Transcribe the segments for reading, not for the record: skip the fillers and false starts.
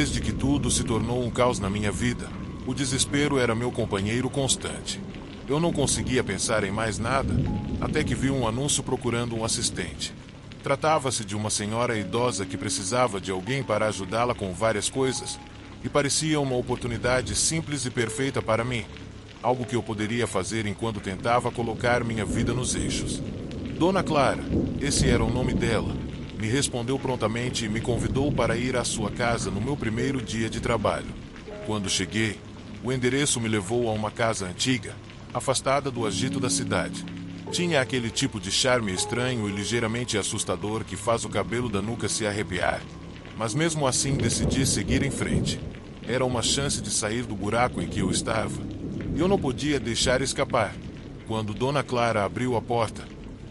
Desde que tudo se tornou um caos na minha vida, o desespero era meu companheiro constante. Eu não conseguia pensar em mais nada, até que vi um anúncio procurando um assistente. Tratava-se de uma senhora idosa que precisava de alguém para ajudá-la com várias coisas, e parecia uma oportunidade simples e perfeita para mim, algo que eu poderia fazer enquanto tentava colocar minha vida nos eixos. Dona Clara, esse era o nome dela, me respondeu prontamente e me convidou para ir à sua casa no meu primeiro dia de trabalho. Quando cheguei, o endereço me levou a uma casa antiga, afastada do agito da cidade. Tinha aquele tipo de charme estranho e ligeiramente assustador que faz o cabelo da nuca se arrepiar. Mas mesmo assim decidi seguir em frente. Era uma chance de sair do buraco em que eu estava. Eu não podia deixar escapar. Quando Dona Clara abriu a porta,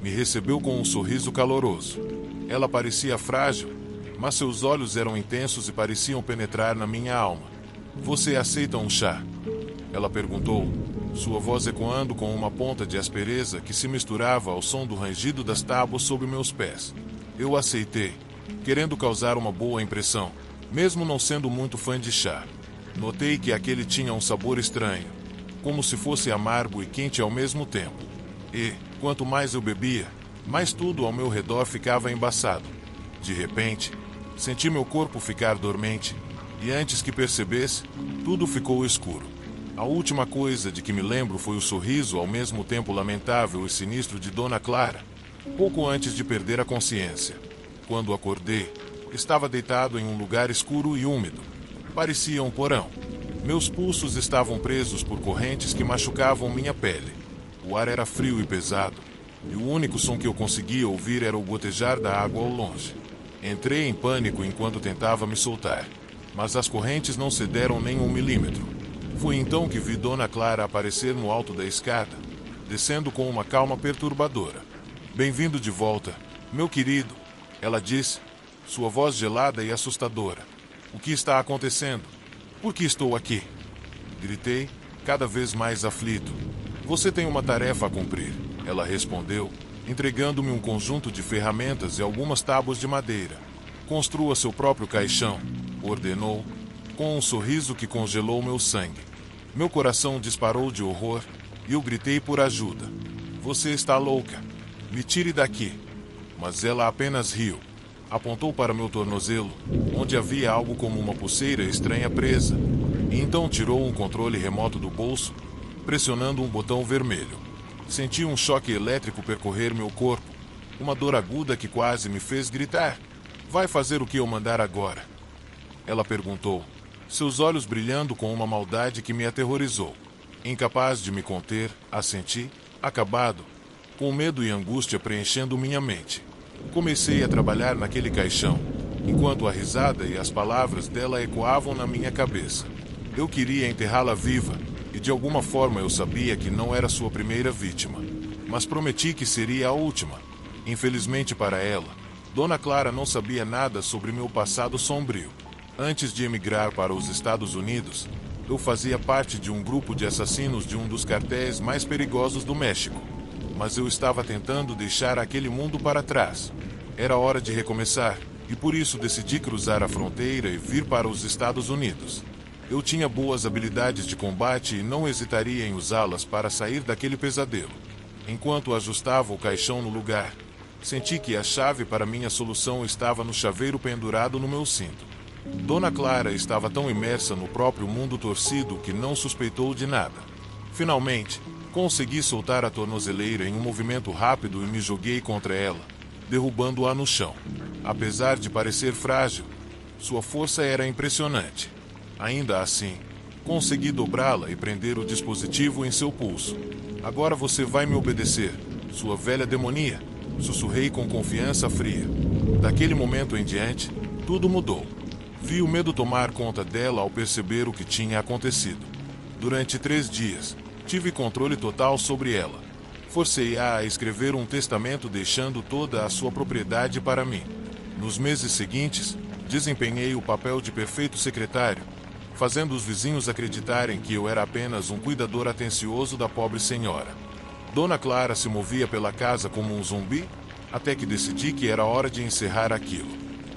me recebeu com um sorriso caloroso. Ela parecia frágil, mas seus olhos eram intensos e pareciam penetrar na minha alma. "Você aceita um chá?" ela perguntou, sua voz ecoando com uma ponta de aspereza que se misturava ao som do rangido das tábuas sob meus pés. Eu aceitei, querendo causar uma boa impressão, mesmo não sendo muito fã de chá. Notei que aquele tinha um sabor estranho, como se fosse amargo e quente ao mesmo tempo. E, quanto mais eu bebia, mais tudo ao meu redor ficava embaçado. De repente, senti meu corpo ficar dormente, e antes que percebesse, tudo ficou escuro. A última coisa de que me lembro foi o sorriso ao mesmo tempo lamentável e sinistro de Dona Clara, pouco antes de perder a consciência. Quando acordei, estava deitado em um lugar escuro e úmido. Parecia um porão. Meus pulsos estavam presos por correntes que machucavam minha pele. O ar era frio e pesado, e o único som que eu conseguia ouvir era o gotejar da água ao longe. Entrei em pânico enquanto tentava me soltar, mas as correntes não cederam nem 1 milímetro. Foi então que vi Dona Clara aparecer no alto da escada, descendo com uma calma perturbadora. "Bem-vindo de volta, meu querido", ela disse, sua voz gelada e assustadora. "O que está acontecendo? Por que estou aqui?" Gritei, cada vez mais aflito. "Você tem uma tarefa a cumprir", ela respondeu, entregando-me um conjunto de ferramentas e algumas tábuas de madeira. "Construa seu próprio caixão", ordenou, com um sorriso que congelou meu sangue. Meu coração disparou de horror e eu gritei por ajuda. "Você está louca. Me tire daqui." Mas ela apenas riu. Apontou para meu tornozelo, onde havia algo como uma pulseira estranha presa, e então tirou um controle remoto do bolso, pressionando um botão vermelho. Senti um choque elétrico percorrer meu corpo, uma dor aguda que quase me fez gritar. "Vai fazer o que eu mandar agora?" ela perguntou, seus olhos brilhando com uma maldade que me aterrorizou. Incapaz de me conter, assenti, acabado, com medo e angústia preenchendo minha mente. Comecei a trabalhar naquele caixão, enquanto a risada e as palavras dela ecoavam na minha cabeça. Eu queria enterrá-la viva, e de alguma forma eu sabia que não era sua primeira vítima. Mas prometi que seria a última. Infelizmente para ela, Dona Clara não sabia nada sobre meu passado sombrio. Antes de emigrar para os Estados Unidos, eu fazia parte de um grupo de assassinos de um dos cartéis mais perigosos do México. Mas eu estava tentando deixar aquele mundo para trás. Era hora de recomeçar, e por isso decidi cruzar a fronteira e vir para os Estados Unidos. Eu tinha boas habilidades de combate e não hesitaria em usá-las para sair daquele pesadelo. Enquanto ajustava o caixão no lugar, senti que a chave para minha solução estava no chaveiro pendurado no meu cinto. Dona Clara estava tão imersa no próprio mundo torcido que não suspeitou de nada. Finalmente, consegui soltar a tornozeleira em um movimento rápido e me joguei contra ela, derrubando-a no chão. Apesar de parecer frágil, sua força era impressionante. Ainda assim, consegui dobrá-la e prender o dispositivo em seu pulso. "Agora você vai me obedecer, sua velha demonia", sussurrei com confiança fria. Daquele momento em diante, tudo mudou. Vi o medo tomar conta dela ao perceber o que tinha acontecido. Durante 3 dias, tive controle total sobre ela. Forcei-a a escrever um testamento deixando toda a sua propriedade para mim. Nos meses seguintes, desempenhei o papel de perfeito secretário, fazendo os vizinhos acreditarem que eu era apenas um cuidador atencioso da pobre senhora. Dona Clara se movia pela casa como um zumbi, até que decidi que era hora de encerrar aquilo.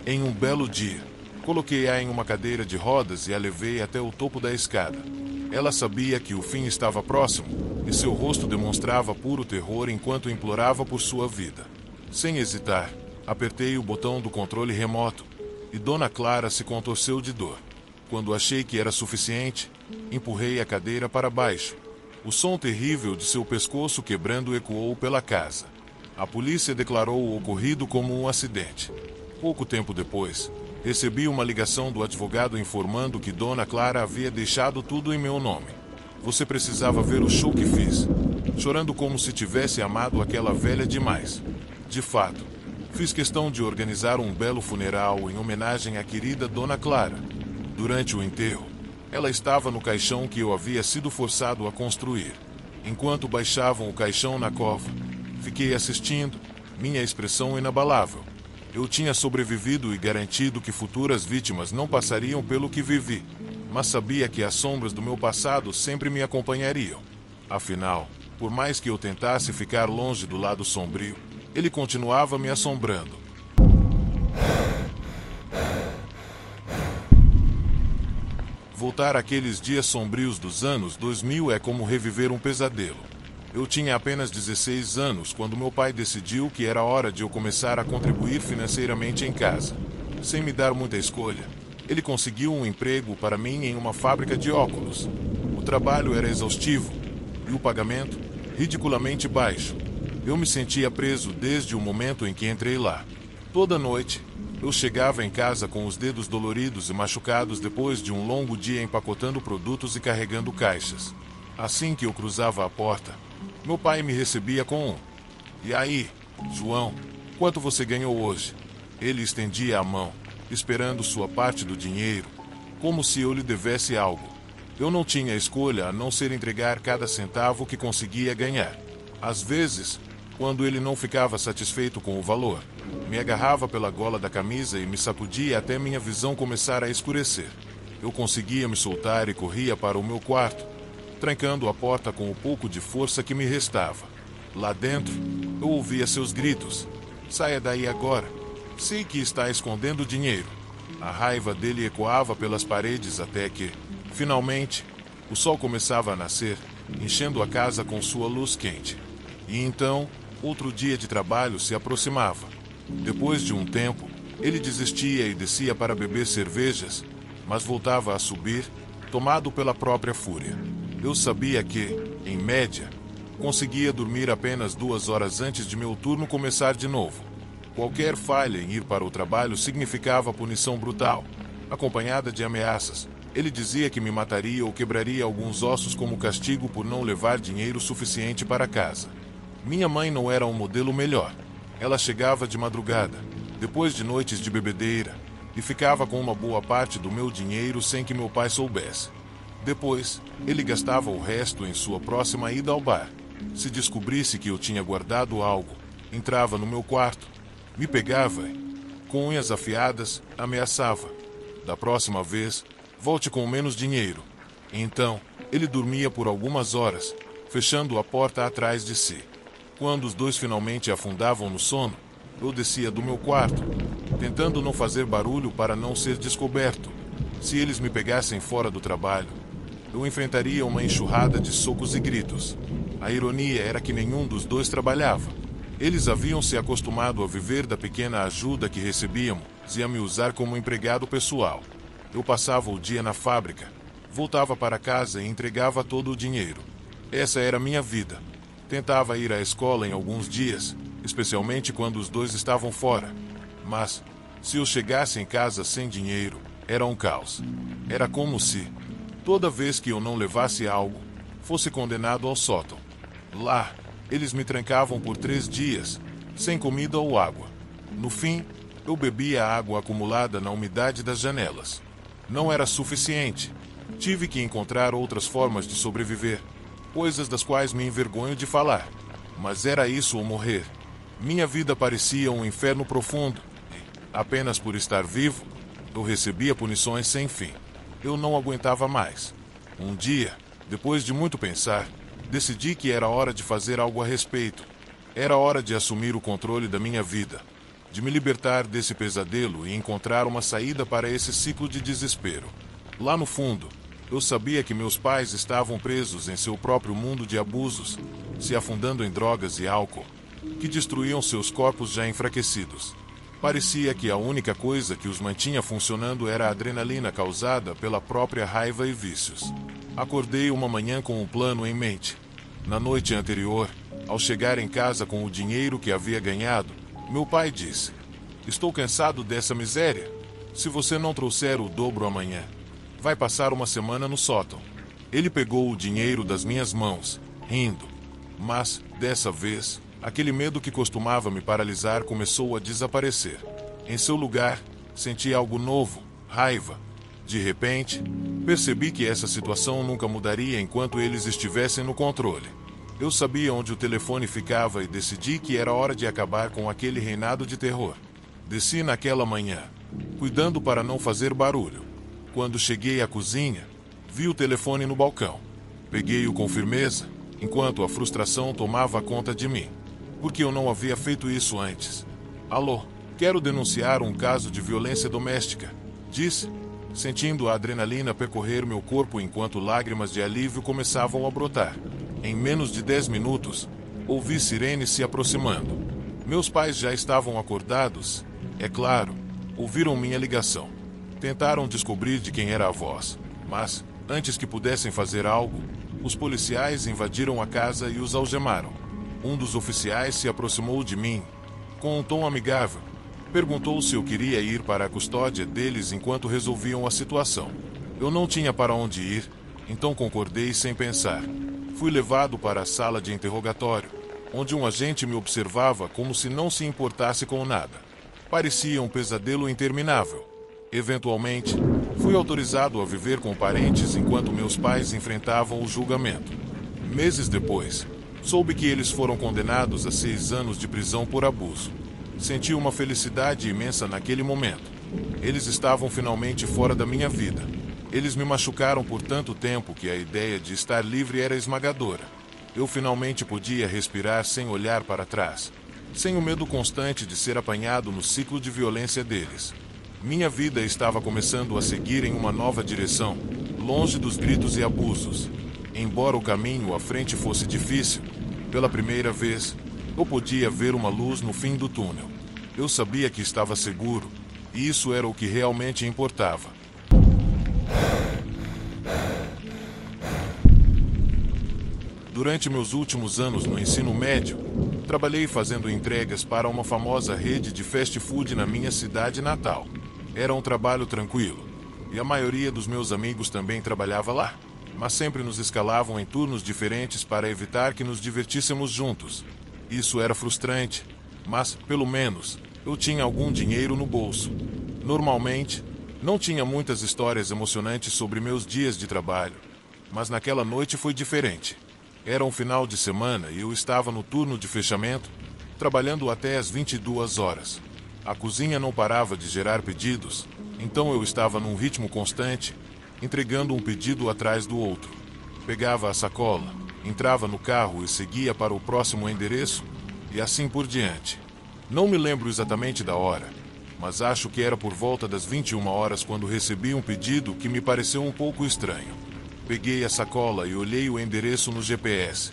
Em um belo dia, Coloquei-a em uma cadeira de rodas e a levei até o topo da escada. Ela sabia que o fim estava próximo, e seu rosto demonstrava puro terror enquanto implorava por sua vida. Sem hesitar, apertei o botão do controle remoto, e Dona Clara se contorceu de dor. Quando achei que era suficiente, empurrei a cadeira para baixo. O som terrível de seu pescoço quebrando ecoou pela casa. A polícia declarou o ocorrido como um acidente. Pouco tempo depois, recebi uma ligação do advogado informando que Dona Clara havia deixado tudo em meu nome. Você precisava ver o show que fiz, chorando como se tivesse amado aquela velha demais. De fato, fiz questão de organizar um belo funeral em homenagem à querida Dona Clara. Durante o enterro, ela estava no caixão que eu havia sido forçado a construir. Enquanto baixavam o caixão na cova, fiquei assistindo, minha expressão inabalável. Eu tinha sobrevivido e garantido que futuras vítimas não passariam pelo que vivi, mas sabia que as sombras do meu passado sempre me acompanhariam. Afinal, por mais que eu tentasse ficar longe do lado sombrio, ele continuava me assombrando. Voltar àqueles dias sombrios dos anos 2000 é como reviver um pesadelo. Eu tinha apenas 16 anos quando meu pai decidiu que era hora de eu começar a contribuir financeiramente em casa. Sem me dar muita escolha, ele conseguiu um emprego para mim em uma fábrica de óculos. O trabalho era exaustivo e o pagamento ridiculamente baixo. Eu me sentia preso desde o momento em que entrei lá. Toda noite, eu chegava em casa com os dedos doloridos e machucados depois de um longo dia empacotando produtos e carregando caixas. Assim que eu cruzava a porta, meu pai me recebia com um: "E aí, João, quanto você ganhou hoje?" Ele estendia a mão, esperando sua parte do dinheiro, como se eu lhe devesse algo. Eu não tinha escolha a não ser entregar cada centavo que conseguia ganhar. Às vezes, quando ele não ficava satisfeito com o valor, me agarrava pela gola da camisa e me sacudia até minha visão começar a escurecer. Eu conseguia me soltar e corria para o meu quarto, trancando a porta com o pouco de força que me restava. Lá dentro, eu ouvia seus gritos: "Saia daí agora! Sei que está escondendo dinheiro." A raiva dele ecoava pelas paredes até que, finalmente, o sol começava a nascer, enchendo a casa com sua luz quente. E então, outro dia de trabalho se aproximava. Depois de um tempo, ele desistia e descia para beber cervejas, mas voltava a subir, tomado pela própria fúria. Eu sabia que, em média, conseguia dormir apenas 2 horas antes de meu turno começar de novo. Qualquer falha em ir para o trabalho significava punição brutal, acompanhada de ameaças. Ele dizia que me mataria ou quebraria alguns ossos como castigo por não levar dinheiro suficiente para casa. Minha mãe não era um modelo melhor. Ela chegava de madrugada, depois de noites de bebedeira, e ficava com uma boa parte do meu dinheiro sem que meu pai soubesse. Depois, ele gastava o resto em sua próxima ida ao bar. Se descobrisse que eu tinha guardado algo, entrava no meu quarto, me pegava e, com unhas afiadas, ameaçava: "Da próxima vez, volte com menos dinheiro." Então, ele dormia por algumas horas, fechando a porta atrás de si. Quando os dois finalmente afundavam no sono, eu descia do meu quarto, tentando não fazer barulho para não ser descoberto. Se eles me pegassem fora do trabalho, eu enfrentaria uma enxurrada de socos e gritos. A ironia era que nenhum dos dois trabalhava. Eles haviam se acostumado a viver da pequena ajuda que recebíamos e a me usar como empregado pessoal. Eu passava o dia na fábrica, voltava para casa e entregava todo o dinheiro. Essa era minha vida. Tentava ir à escola em alguns dias, especialmente quando os dois estavam fora. Mas, se eu chegasse em casa sem dinheiro, era um caos. Era como se, toda vez que eu não levasse algo, fosse condenado ao sótão. Lá, eles me trancavam por 3 dias, sem comida ou água. No fim, eu bebia a água acumulada na umidade das janelas. Não era suficiente. Tive que encontrar outras formas de sobreviver, coisas das quais me envergonho de falar. Mas era isso ou morrer. Minha vida parecia um inferno profundo. E, apenas por estar vivo, eu recebia punições sem fim. Eu não aguentava mais. Um dia, depois de muito pensar, decidi que era hora de fazer algo a respeito. Era hora de assumir o controle da minha vida. de me libertar desse pesadelo e encontrar uma saída para esse ciclo de desespero. Lá no fundo, eu sabia que meus pais estavam presos em seu próprio mundo de abusos, se afundando em drogas e álcool, que destruíam seus corpos já enfraquecidos. Parecia que a única coisa que os mantinha funcionando era a adrenalina causada pela própria raiva e vícios. Acordei uma manhã com um plano em mente. Na noite anterior, ao chegar em casa com o dinheiro que havia ganhado, meu pai disse: "Estou cansado dessa miséria. Se você não trouxer o dobro amanhã, vai passar uma semana no sótão." Ele pegou o dinheiro das minhas mãos, rindo. Mas, dessa vez, aquele medo que costumava me paralisar começou a desaparecer. Em seu lugar, senti algo novo, raiva. De repente, percebi que essa situação nunca mudaria enquanto eles estivessem no controle. Eu sabia onde o telefone ficava e decidi que era hora de acabar com aquele reinado de terror. Desci naquela manhã, cuidando para não fazer barulho. Quando cheguei à cozinha, vi o telefone no balcão. Peguei-o com firmeza, enquanto a frustração tomava conta de mim. Porque eu não havia feito isso antes. "Alô, quero denunciar um caso de violência doméstica", disse, sentindo a adrenalina percorrer meu corpo enquanto lágrimas de alívio começavam a brotar. Em menos de 10 minutos, ouvi sirenes se aproximando. Meus pais já estavam acordados, é claro, ouviram minha ligação. Tentaram descobrir de quem era a voz, mas, antes que pudessem fazer algo, os policiais invadiram a casa e os algemaram. Um dos oficiais se aproximou de mim, com um tom amigável. Perguntou se eu queria ir para a custódia deles enquanto resolviam a situação. Eu não tinha para onde ir, então concordei sem pensar. Fui levado para a sala de interrogatório, onde um agente me observava como se não se importasse com nada. Parecia um pesadelo interminável. Eventualmente, fui autorizado a viver com parentes enquanto meus pais enfrentavam o julgamento. Meses depois, soube que eles foram condenados a 6 anos de prisão por abuso. Senti uma felicidade imensa naquele momento. Eles estavam finalmente fora da minha vida. Eles me machucaram por tanto tempo que a ideia de estar livre era esmagadora. Eu finalmente podia respirar sem olhar para trás, sem o medo constante de ser apanhado no ciclo de violência deles. Minha vida estava começando a seguir em uma nova direção, longe dos gritos e abusos. Embora o caminho à frente fosse difícil, pela primeira vez, eu podia ver uma luz no fim do túnel. Eu sabia que estava seguro, e isso era o que realmente importava. Durante meus últimos anos no ensino médio, trabalhei fazendo entregas para uma famosa rede de fast food na minha cidade natal. Era um trabalho tranquilo, e a maioria dos meus amigos também trabalhava lá, mas sempre nos escalavam em turnos diferentes para evitar que nos divertíssemos juntos. Isso era frustrante, mas, pelo menos, eu tinha algum dinheiro no bolso. Normalmente, não tinha muitas histórias emocionantes sobre meus dias de trabalho, mas naquela noite foi diferente. Era um final de semana e eu estava no turno de fechamento, trabalhando até às 22 horas. A cozinha não parava de gerar pedidos, então eu estava num ritmo constante, entregando um pedido atrás do outro. Pegava a sacola, entrava no carro e seguia para o próximo endereço, e assim por diante. Não me lembro exatamente da hora, mas acho que era por volta das 21 horas quando recebi um pedido que me pareceu um pouco estranho. Peguei a sacola e olhei o endereço no GPS.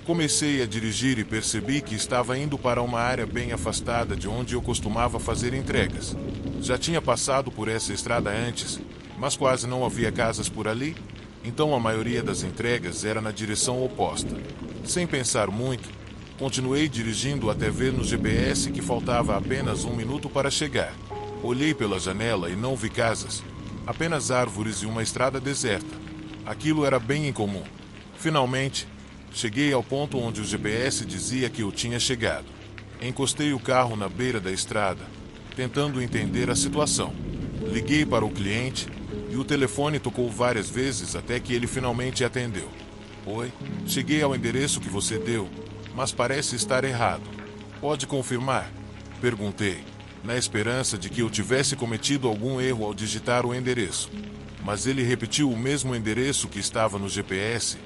Comecei a dirigir e percebi que estava indo para uma área bem afastada de onde eu costumava fazer entregas. Já tinha passado por essa estrada antes, mas quase não havia casas por ali, então a maioria das entregas era na direção oposta. Sem pensar muito, continuei dirigindo até ver no GPS que faltava apenas 1 minuto para chegar. Olhei pela janela e não vi casas, apenas árvores e uma estrada deserta. Aquilo era bem incomum. Finalmente, cheguei ao ponto onde o GPS dizia que eu tinha chegado. Encostei o carro na beira da estrada, tentando entender a situação. Liguei para o cliente e o telefone tocou várias vezes até que ele finalmente atendeu. "Oi, cheguei ao endereço que você deu, mas parece estar errado. Pode confirmar?" Perguntei, na esperança de que eu tivesse cometido algum erro ao digitar o endereço. Mas ele repetiu o mesmo endereço que estava no GPS.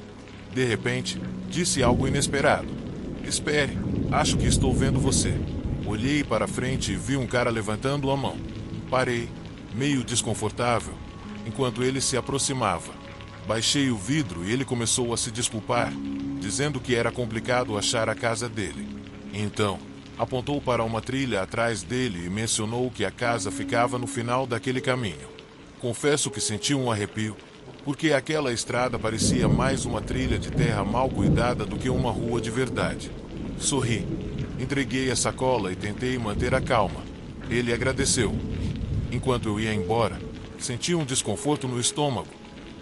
De repente, disse algo inesperado. "Espere, acho que estou vendo você." Olhei para frente e vi um cara levantando a mão. Parei, meio desconfortável, enquanto ele se aproximava. Baixei o vidro e ele começou a se desculpar, dizendo que era complicado achar a casa dele. Então, apontou para uma trilha atrás dele e mencionou que a casa ficava no final daquele caminho. Confesso que senti um arrepio, porque aquela estrada parecia mais uma trilha de terra mal cuidada do que uma rua de verdade. Sorri, entreguei a sacola e tentei manter a calma. Ele agradeceu. Enquanto eu ia embora, senti um desconforto no estômago.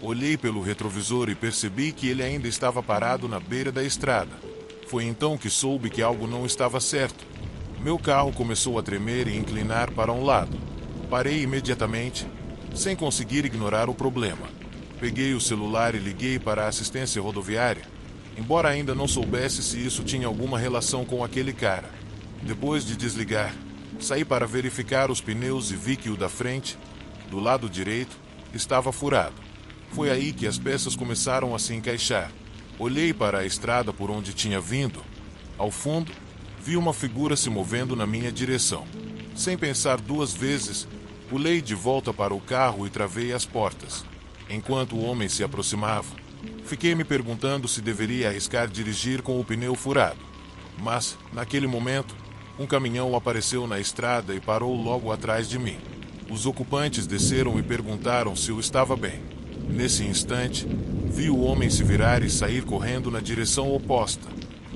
Olhei pelo retrovisor e percebi que ele ainda estava parado na beira da estrada. Foi então que soube que algo não estava certo. Meu carro começou a tremer e inclinar para um lado. Parei imediatamente, sem conseguir ignorar o problema. Peguei o celular e liguei para a assistência rodoviária, embora ainda não soubesse se isso tinha alguma relação com aquele cara. Depois de desligar, saí para verificar os pneus e vi que o da frente, do lado direito, estava furado. Foi aí que as peças começaram a se encaixar. Olhei para a estrada por onde tinha vindo. Ao fundo, vi uma figura se movendo na minha direção. Sem pensar duas vezes, pulei de volta para o carro e travei as portas. Enquanto o homem se aproximava, fiquei me perguntando se deveria arriscar dirigir com o pneu furado. Mas, naquele momento, um caminhão apareceu na estrada e parou logo atrás de mim. Os ocupantes desceram e perguntaram se eu estava bem. Nesse instante, vi o homem se virar e sair correndo na direção oposta.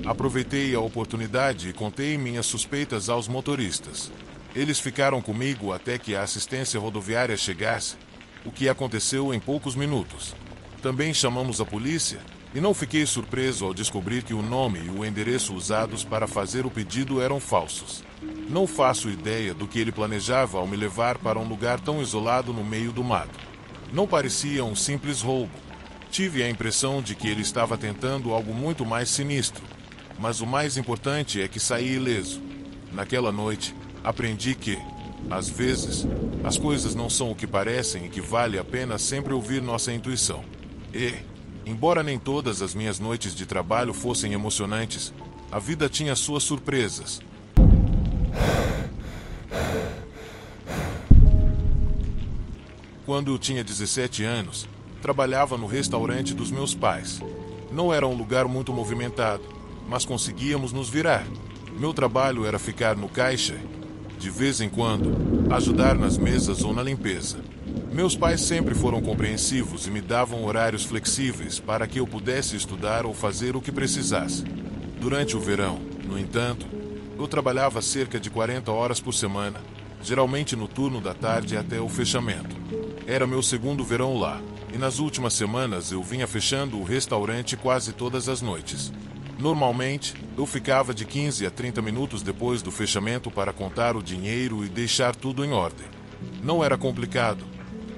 Aproveitei a oportunidade e contei minhas suspeitas aos motoristas. Eles ficaram comigo até que a assistência rodoviária chegasse, o que aconteceu em poucos minutos. Também chamamos a polícia e não fiquei surpreso ao descobrir que o nome e o endereço usados para fazer o pedido eram falsos. Não faço ideia do que ele planejava ao me levar para um lugar tão isolado no meio do mato. Não parecia um simples roubo. Tive a impressão de que ele estava tentando algo muito mais sinistro. Mas o mais importante é que saí ileso. Naquela noite, aprendi que, às vezes, as coisas não são o que parecem e que vale a pena sempre ouvir nossa intuição. E, embora nem todas as minhas noites de trabalho fossem emocionantes, a vida tinha suas surpresas. Quando eu tinha 17 anos, trabalhava no restaurante dos meus pais. Não era um lugar muito movimentado, mas conseguíamos nos virar. Meu trabalho era ficar no caixa, de vez em quando, ajudar nas mesas ou na limpeza. Meus pais sempre foram compreensivos e me davam horários flexíveis para que eu pudesse estudar ou fazer o que precisasse. Durante o verão, no entanto, eu trabalhava cerca de 40 horas por semana, geralmente no turno da tarde até o fechamento. Era meu segundo verão lá, e nas últimas semanas eu vinha fechando o restaurante quase todas as noites. Normalmente, eu ficava de 15 a 30 minutos depois do fechamento para contar o dinheiro e deixar tudo em ordem. Não era complicado,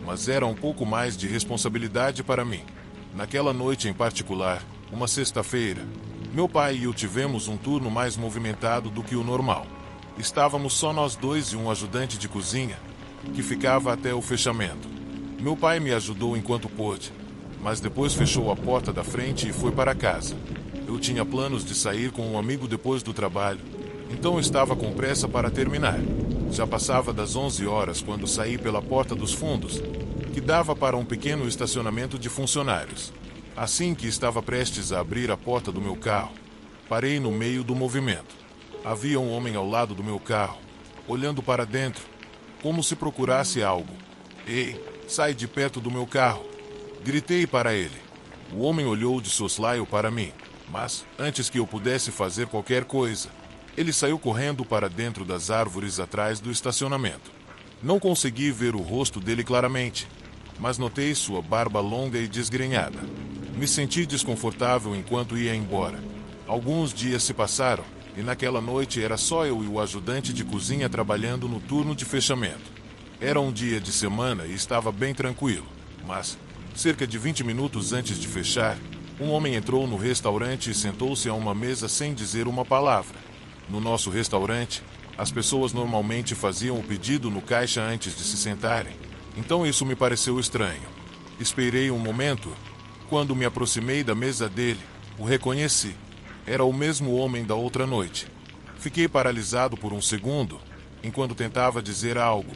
mas era um pouco mais de responsabilidade para mim. Naquela noite em particular, uma sexta-feira, meu pai e eu tivemos um turno mais movimentado do que o normal. Estávamos só nós dois e um ajudante de cozinha, que ficava até o fechamento. Meu pai me ajudou enquanto pôde, mas depois fechou a porta da frente e foi para casa. Eu tinha planos de sair com um amigo depois do trabalho, então estava com pressa para terminar. Já passava das 11 horas quando saí pela porta dos fundos, que dava para um pequeno estacionamento de funcionários. Assim que estava prestes a abrir a porta do meu carro, parei no meio do movimento. Havia um homem ao lado do meu carro, olhando para dentro, como se procurasse algo. "Ei, sai de perto do meu carro!" Gritei para ele. O homem olhou de soslaio para mim, mas, antes que eu pudesse fazer qualquer coisa, ele saiu correndo para dentro das árvores atrás do estacionamento. Não consegui ver o rosto dele claramente, mas notei sua barba longa e desgrenhada. Me senti desconfortável enquanto ia embora. Alguns dias se passaram, e naquela noite era só eu e o ajudante de cozinha trabalhando no turno de fechamento. Era um dia de semana e estava bem tranquilo, mas, cerca de 20 minutos antes de fechar, um homem entrou no restaurante e sentou-se a uma mesa sem dizer uma palavra. No nosso restaurante, as pessoas normalmente faziam o pedido no caixa antes de se sentarem, então isso me pareceu estranho. Esperei um momento. Quando me aproximei da mesa dele, o reconheci. Era o mesmo homem da outra noite. Fiquei paralisado por um segundo, enquanto tentava dizer algo.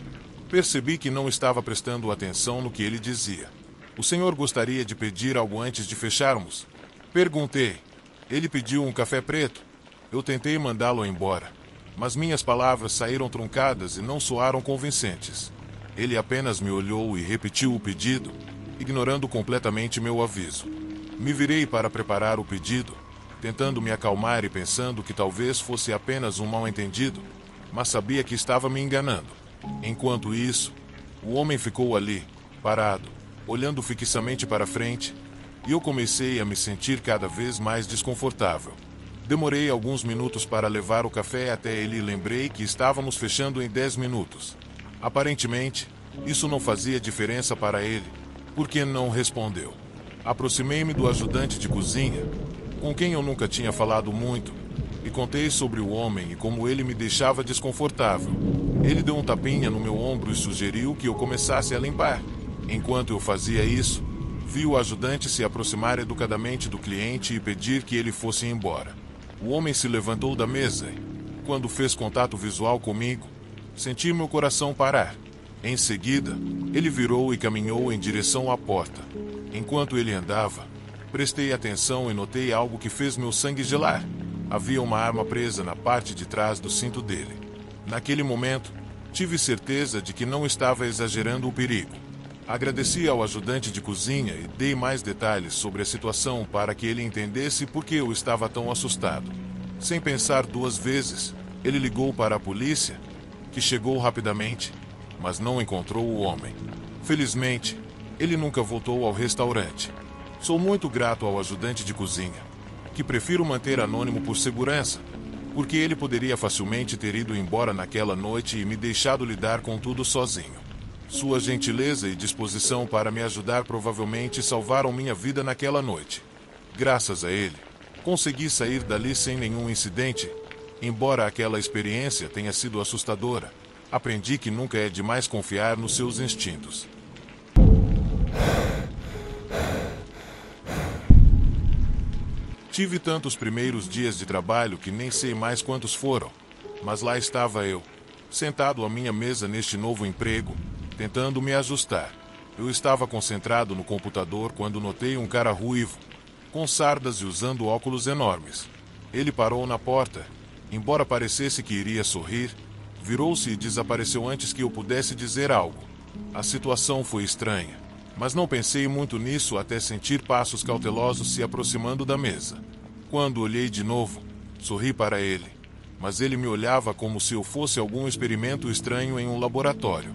Percebi que não estava prestando atenção no que ele dizia. O senhor gostaria de pedir algo antes de fecharmos? Perguntei. Ele pediu um café preto. Eu tentei mandá-lo embora, mas minhas palavras saíram truncadas e não soaram convincentes. Ele apenas me olhou e repetiu o pedido, ignorando completamente meu aviso. Me virei para preparar o pedido, tentando me acalmar e pensando que talvez fosse apenas um mal-entendido, mas sabia que estava me enganando. Enquanto isso, o homem ficou ali, parado, olhando fixamente para frente, e eu comecei a me sentir cada vez mais desconfortável. Demorei alguns minutos para levar o café até ele e lembrei que estávamos fechando em 10 minutos. Aparentemente, isso não fazia diferença para ele, porque não respondeu. Aproximei-me do ajudante de cozinha, com quem eu nunca tinha falado muito, e contei sobre o homem e como ele me deixava desconfortável. Ele deu um tapinha no meu ombro e sugeriu que eu começasse a limpar. Enquanto eu fazia isso, vi o ajudante se aproximar educadamente do cliente e pedir que ele fosse embora. O homem se levantou da mesa e, quando fez contato visual comigo, senti meu coração parar. Em seguida, ele virou e caminhou em direção à porta. Enquanto ele andava, prestei atenção e notei algo que fez meu sangue gelar. Havia uma arma presa na parte de trás do cinto dele. Naquele momento, tive certeza de que não estava exagerando o perigo. Agradeci ao ajudante de cozinha e dei mais detalhes sobre a situação para que ele entendesse por que eu estava tão assustado. Sem pensar duas vezes, ele ligou para a polícia, que chegou rapidamente, mas não encontrou o homem. Felizmente, ele nunca voltou ao restaurante. Sou muito grato ao ajudante de cozinha, que prefiro manter anônimo por segurança, porque ele poderia facilmente ter ido embora naquela noite e me deixado lidar com tudo sozinho. Sua gentileza e disposição para me ajudar provavelmente salvaram minha vida naquela noite. Graças a ele, consegui sair dali sem nenhum incidente. Embora aquela experiência tenha sido assustadora, aprendi que nunca é demais confiar nos seus instintos. Tive tantos primeiros dias de trabalho que nem sei mais quantos foram, mas lá estava eu, sentado à minha mesa neste novo emprego, tentando me ajustar. Eu estava concentrado no computador quando notei um cara ruivo, com sardas e usando óculos enormes. Ele parou na porta. Embora parecesse que iria sorrir, virou-se e desapareceu antes que eu pudesse dizer algo. A situação foi estranha, mas não pensei muito nisso até sentir passos cautelosos se aproximando da mesa. Quando olhei de novo, sorri para ele, mas ele me olhava como se eu fosse algum experimento estranho em um laboratório.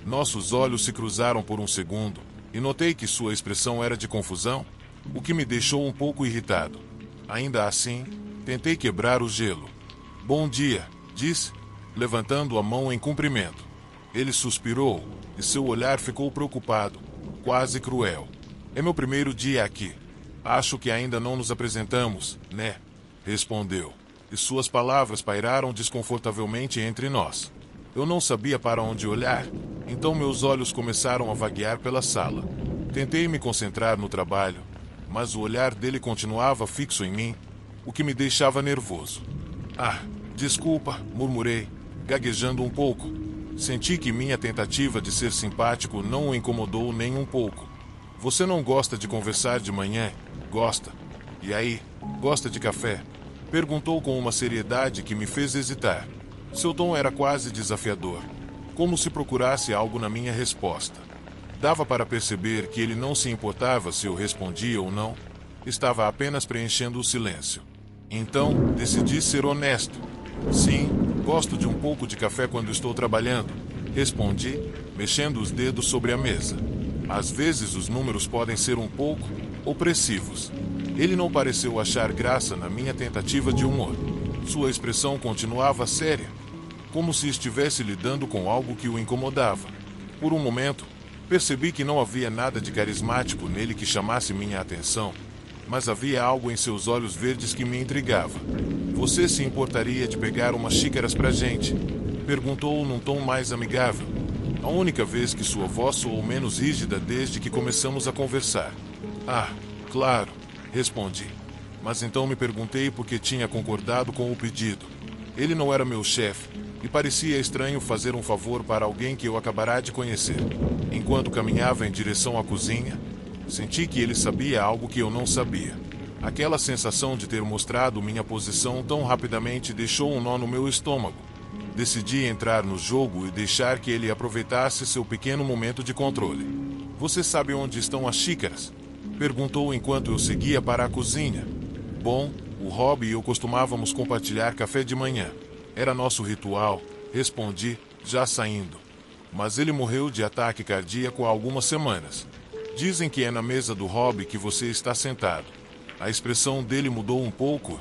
Nossos olhos se cruzaram por um segundo, e notei que sua expressão era de confusão, o que me deixou um pouco irritado. Ainda assim, tentei quebrar o gelo. "Bom dia", disse, levantando a mão em cumprimento. Ele suspirou, e seu olhar ficou preocupado, quase cruel. "É meu primeiro dia aqui. Acho que ainda não nos apresentamos, né?", respondeu, e suas palavras pairaram desconfortavelmente entre nós. Eu não sabia para onde olhar, então meus olhos começaram a vaguear pela sala. Tentei me concentrar no trabalho, mas o olhar dele continuava fixo em mim, o que me deixava nervoso. "Ah, desculpa", murmurei, gaguejando um pouco. Senti que minha tentativa de ser simpático não o incomodou nem um pouco. "Você não gosta de conversar de manhã? Gosta? E aí, gosta de café?", perguntou com uma seriedade que me fez hesitar. Seu tom era quase desafiador, como se procurasse algo na minha resposta. Dava para perceber que ele não se importava se eu respondia ou não, estava apenas preenchendo o silêncio. Então, decidi ser honesto. "Sim, gosto de um pouco de café quando estou trabalhando", respondi, mexendo os dedos sobre a mesa. "Às vezes os números podem ser um pouco opressivos." Ele não pareceu achar graça na minha tentativa de humor. Sua expressão continuava séria, como se estivesse lidando com algo que o incomodava. Por um momento, percebi que não havia nada de carismático nele que chamasse minha atenção, mas havia algo em seus olhos verdes que me intrigava. "Você se importaria de pegar umas xícaras pra gente?", perguntou num tom mais amigável. A única vez que sua voz soou menos rígida desde que começamos a conversar. "Ah, claro", respondi. Mas então me perguntei por que tinha concordado com o pedido. Ele não era meu chefe, e parecia estranho fazer um favor para alguém que eu acabara de conhecer. Enquanto caminhava em direção à cozinha, senti que ele sabia algo que eu não sabia. Aquela sensação de ter mostrado minha posição tão rapidamente deixou um nó no meu estômago. Decidi entrar no jogo e deixar que ele aproveitasse seu pequeno momento de controle. "Você sabe onde estão as xícaras?" perguntou enquanto eu seguia para a cozinha. Bom, o Rob e eu costumávamos compartilhar café de manhã. Era nosso ritual, respondi, já saindo. Mas ele morreu de ataque cardíaco há algumas semanas. "Dizem que é na mesa do Rob que você está sentado." A expressão dele mudou um pouco.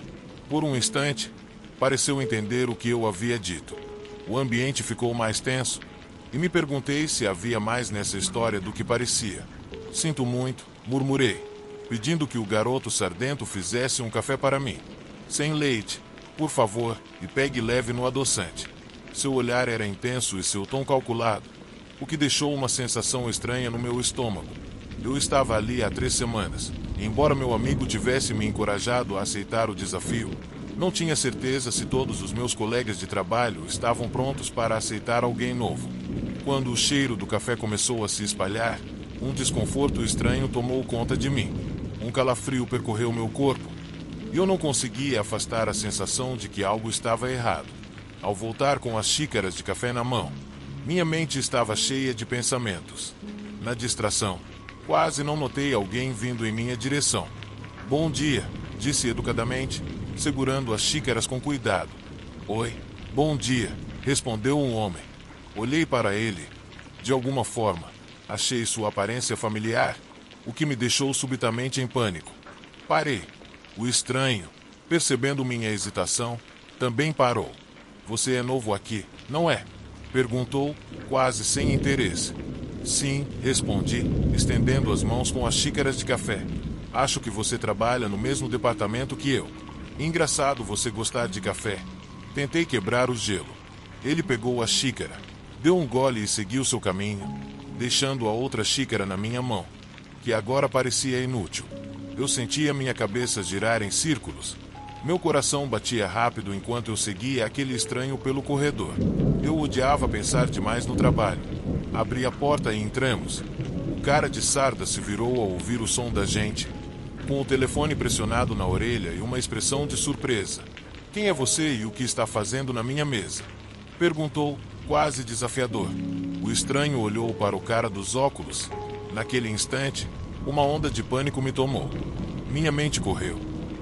Por um instante, pareceu entender o que eu havia dito. O ambiente ficou mais tenso, e me perguntei se havia mais nessa história do que parecia. "Sinto muito", murmurei, pedindo que o garoto sardento fizesse um café para mim. "Sem leite, por favor, e pegue leve no adoçante." Seu olhar era intenso e seu tom calculado, o que deixou uma sensação estranha no meu estômago. Eu estava ali há 3 semanas, e embora meu amigo tivesse me encorajado a aceitar o desafio, não tinha certeza se todos os meus colegas de trabalho estavam prontos para aceitar alguém novo. Quando o cheiro do café começou a se espalhar, um desconforto estranho tomou conta de mim. Um calafrio percorreu meu corpo, e eu não conseguia afastar a sensação de que algo estava errado. Ao voltar com as xícaras de café na mão, minha mente estava cheia de pensamentos. Na distração, quase não notei alguém vindo em minha direção. "Bom dia", disse educadamente, segurando as xícaras com cuidado. "Oi, bom dia", respondeu um homem. Olhei para ele. De alguma forma, achei sua aparência familiar, o que me deixou subitamente em pânico. Parei. O estranho, percebendo minha hesitação, também parou. "Você é novo aqui, não é?" perguntou, quase sem interesse. "Sim", respondi, estendendo as mãos com as xícaras de café. "Acho que você trabalha no mesmo departamento que eu. Engraçado você gostar de café." Tentei quebrar o gelo. Ele pegou a xícara, deu um gole e seguiu seu caminho, deixando a outra xícara na minha mão, que agora parecia inútil. Eu sentia minha cabeça girar em círculos. Meu coração batia rápido enquanto eu seguia aquele estranho pelo corredor. Eu odiava pensar demais no trabalho. Abri a porta e entramos. O cara de sarda se virou ao ouvir o som da gente, com o telefone pressionado na orelha e uma expressão de surpresa. "Quem é você e o que está fazendo na minha mesa?" perguntou, quase desafiador. O estranho olhou para o cara dos óculos. Naquele instante, uma onda de pânico me tomou. Minha mente correu.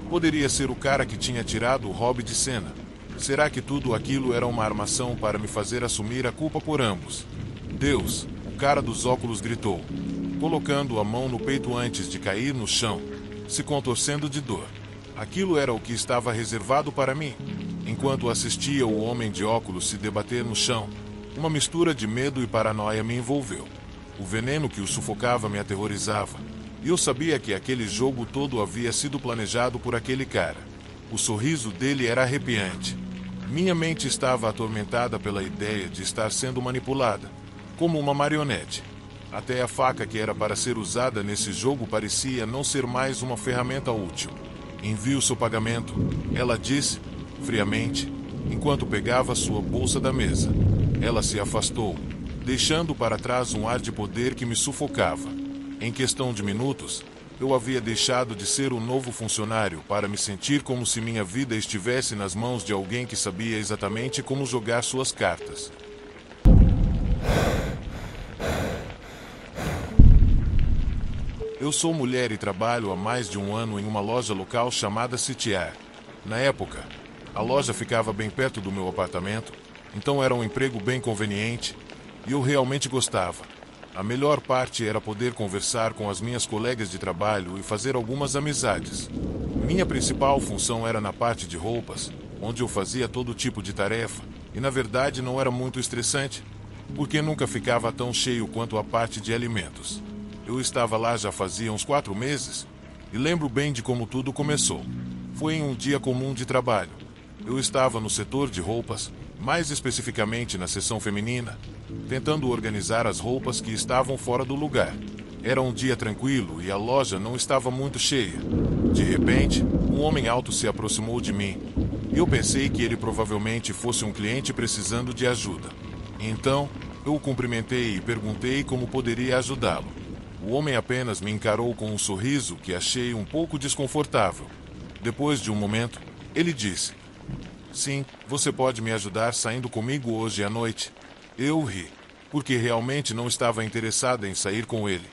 Poderia ser o cara que tinha tirado o Rob de cena. Será que tudo aquilo era uma armação para me fazer assumir a culpa por ambos? "Deus!" o cara dos óculos gritou, colocando a mão no peito antes de cair no chão, se contorcendo de dor. Aquilo era o que estava reservado para mim. Enquanto assistia o homem de óculos se debater no chão, uma mistura de medo e paranoia me envolveu. O veneno que o sufocava me aterrorizava, e eu sabia que aquele jogo todo havia sido planejado por aquele cara. O sorriso dele era arrepiante. Minha mente estava atormentada pela ideia de estar sendo manipulada, como uma marionete. Até a faca que era para ser usada nesse jogo parecia não ser mais uma ferramenta útil. "Envie o seu pagamento", ela disse, friamente, enquanto pegava sua bolsa da mesa. Ela se afastou, deixando para trás um ar de poder que me sufocava. Em questão de minutos, eu havia deixado de ser um novo funcionário para me sentir como se minha vida estivesse nas mãos de alguém que sabia exatamente como jogar suas cartas. Eu sou mulher e trabalho há mais de um ano em uma loja local chamada Sitiar. Na época, a loja ficava bem perto do meu apartamento, então era um emprego bem conveniente, e eu realmente gostava. A melhor parte era poder conversar com as minhas colegas de trabalho e fazer algumas amizades. Minha principal função era na parte de roupas, onde eu fazia todo tipo de tarefa, e na verdade não era muito estressante, porque nunca ficava tão cheio quanto a parte de alimentos. Eu estava lá já fazia uns 4 meses, e lembro bem de como tudo começou. Foi em um dia comum de trabalho. Eu estava no setor de roupas, mais especificamente na seção feminina, tentando organizar as roupas que estavam fora do lugar. Era um dia tranquilo e a loja não estava muito cheia. De repente, um homem alto se aproximou de mim, e eu pensei que ele provavelmente fosse um cliente precisando de ajuda. Então, eu o cumprimentei e perguntei como poderia ajudá-lo. O homem apenas me encarou com um sorriso que achei um pouco desconfortável. Depois de um momento, ele disse: "Sim, você pode me ajudar saindo comigo hoje à noite?" Eu ri, porque realmente não estava interessada em sair com ele.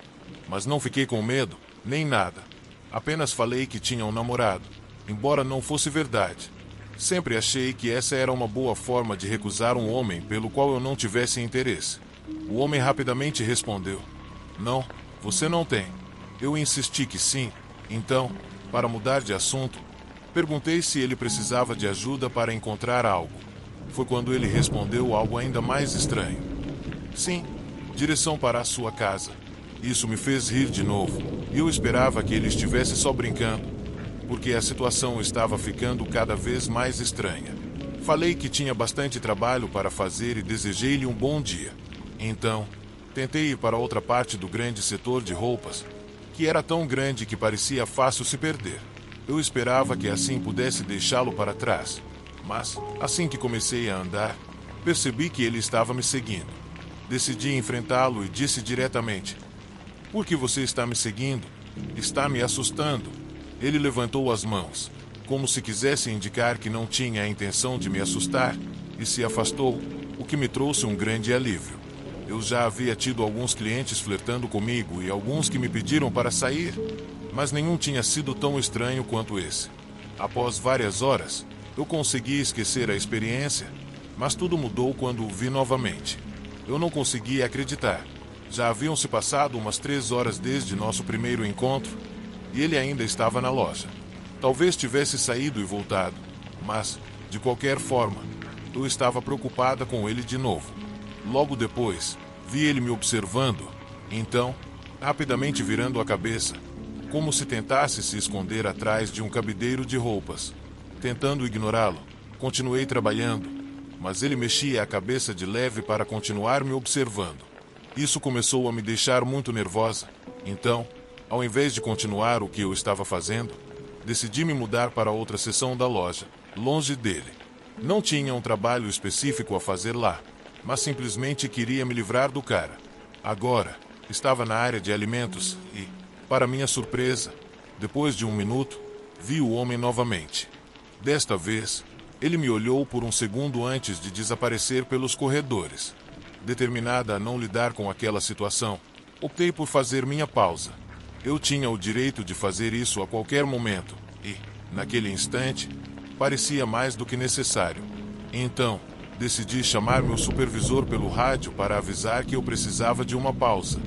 Mas não fiquei com medo, nem nada. Apenas falei que tinha um namorado, embora não fosse verdade. Sempre achei que essa era uma boa forma de recusar um homem pelo qual eu não tivesse interesse. O homem rapidamente respondeu: "Não, você não tem." Eu insisti que sim. Então, para mudar de assunto, perguntei se ele precisava de ajuda para encontrar algo. Foi quando ele respondeu algo ainda mais estranho: "Sim, direção para a sua casa." Isso me fez rir de novo, e eu esperava que ele estivesse só brincando, porque a situação estava ficando cada vez mais estranha. Falei que tinha bastante trabalho para fazer e desejei-lhe um bom dia. Então, tentei ir para outra parte do grande setor de roupas, que era tão grande que parecia fácil se perder. Eu esperava que assim pudesse deixá-lo para trás, mas, assim que comecei a andar, percebi que ele estava me seguindo. Decidi enfrentá-lo e disse diretamente: "Por que você está me seguindo? Está me assustando." Ele levantou as mãos, como se quisesse indicar que não tinha a intenção de me assustar, e se afastou, o que me trouxe um grande alívio. Eu já havia tido alguns clientes flertando comigo e alguns que me pediram para sair, mas nenhum tinha sido tão estranho quanto esse. Após várias horas, eu consegui esquecer a experiência, mas tudo mudou quando o vi novamente. Eu não conseguia acreditar. Já haviam se passado umas 3 horas desde nosso primeiro encontro, e ele ainda estava na loja. Talvez tivesse saído e voltado, mas, de qualquer forma, eu estava preocupada com ele de novo. Logo depois, vi ele me observando, então, rapidamente virando a cabeça, como se tentasse se esconder atrás de um cabideiro de roupas. Tentando ignorá-lo, continuei trabalhando, mas ele mexia a cabeça de leve para continuar me observando. Isso começou a me deixar muito nervosa, então, ao invés de continuar o que eu estava fazendo, decidi me mudar para outra seção da loja, longe dele. Não tinha um trabalho específico a fazer lá, mas simplesmente queria me livrar do cara. Agora, estava na área de alimentos e, para minha surpresa, depois de um minuto, vi o homem novamente. Desta vez, ele me olhou por um segundo antes de desaparecer pelos corredores. Determinada a não lidar com aquela situação, optei por fazer minha pausa. Eu tinha o direito de fazer isso a qualquer momento, e, naquele instante, parecia mais do que necessário. Então, decidi chamar meu supervisor pelo rádio para avisar que eu precisava de uma pausa.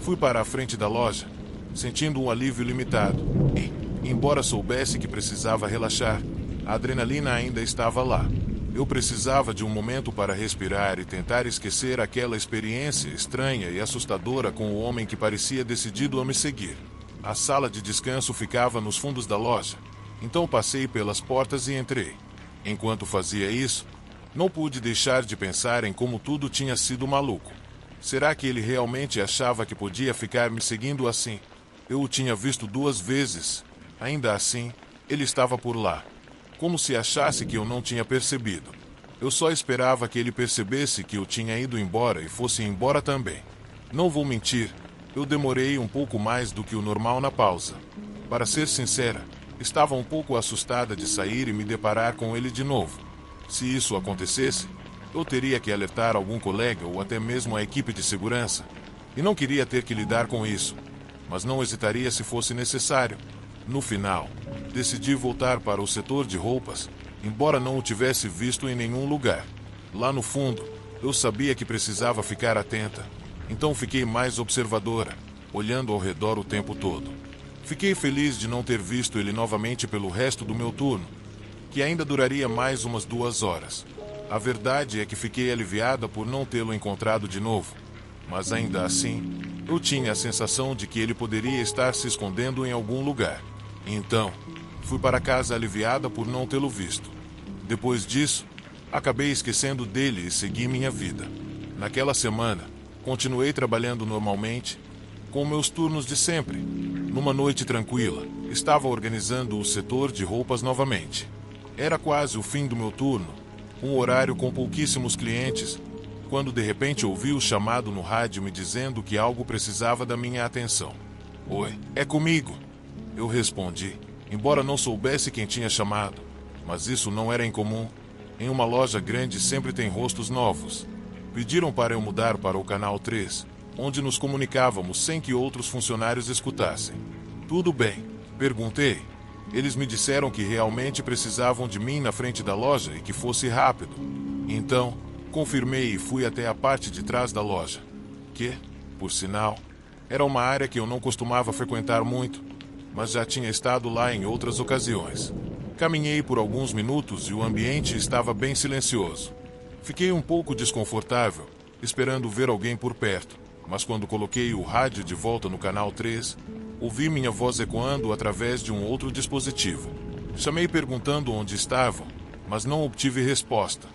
Fui para a frente da loja, sentindo um alívio limitado, e, embora soubesse que precisava relaxar, a adrenalina ainda estava lá. Eu precisava de um momento para respirar e tentar esquecer aquela experiência estranha e assustadora com o homem que parecia decidido a me seguir. A sala de descanso ficava nos fundos da loja, então passei pelas portas e entrei. Enquanto fazia isso, não pude deixar de pensar em como tudo tinha sido maluco. Será que ele realmente achava que podia ficar me seguindo assim? Eu o tinha visto 2 vezes. Ainda assim, ele estava por lá, como se achasse que eu não tinha percebido. Eu só esperava que ele percebesse que eu tinha ido embora e fosse embora também. Não vou mentir, eu demorei um pouco mais do que o normal na pausa. Para ser sincera, estava um pouco assustada de sair e me deparar com ele de novo. Se isso acontecesse, eu teria que alertar algum colega ou até mesmo a equipe de segurança. E não queria ter que lidar com isso, mas não hesitaria se fosse necessário. No final, decidi voltar para o setor de roupas, embora não o tivesse visto em nenhum lugar. Lá no fundo, eu sabia que precisava ficar atenta, então fiquei mais observadora, olhando ao redor o tempo todo. Fiquei feliz de não ter visto ele novamente pelo resto do meu turno, que ainda duraria mais umas 2 horas. A verdade é que fiquei aliviada por não tê-lo encontrado de novo, mas ainda assim, eu tinha a sensação de que ele poderia estar se escondendo em algum lugar. Então, fui para casa aliviada por não tê-lo visto. Depois disso, acabei esquecendo dele e segui minha vida. Naquela semana, continuei trabalhando normalmente, com meus turnos de sempre. Numa noite tranquila, estava organizando o setor de roupas novamente. Era quase o fim do meu turno, um horário com pouquíssimos clientes, quando de repente ouvi o chamado no rádio me dizendo que algo precisava da minha atenção. Oi, é comigo. Eu respondi, embora não soubesse quem tinha chamado, mas isso não era incomum. Em uma loja grande sempre tem rostos novos. Pediram para eu mudar para o canal 3, onde nos comunicávamos sem que outros funcionários escutassem. Tudo bem, perguntei. Eles me disseram que realmente precisavam de mim na frente da loja e que fosse rápido. Então, confirmei e fui até a parte de trás da loja, que, por sinal, era uma área que eu não costumava frequentar muito, mas já tinha estado lá em outras ocasiões. Caminhei por alguns minutos e o ambiente estava bem silencioso. Fiquei um pouco desconfortável, esperando ver alguém por perto, mas quando coloquei o rádio de volta no canal 3, ouvi minha voz ecoando através de um outro dispositivo. Chamei perguntando onde estavam, mas não obtive resposta.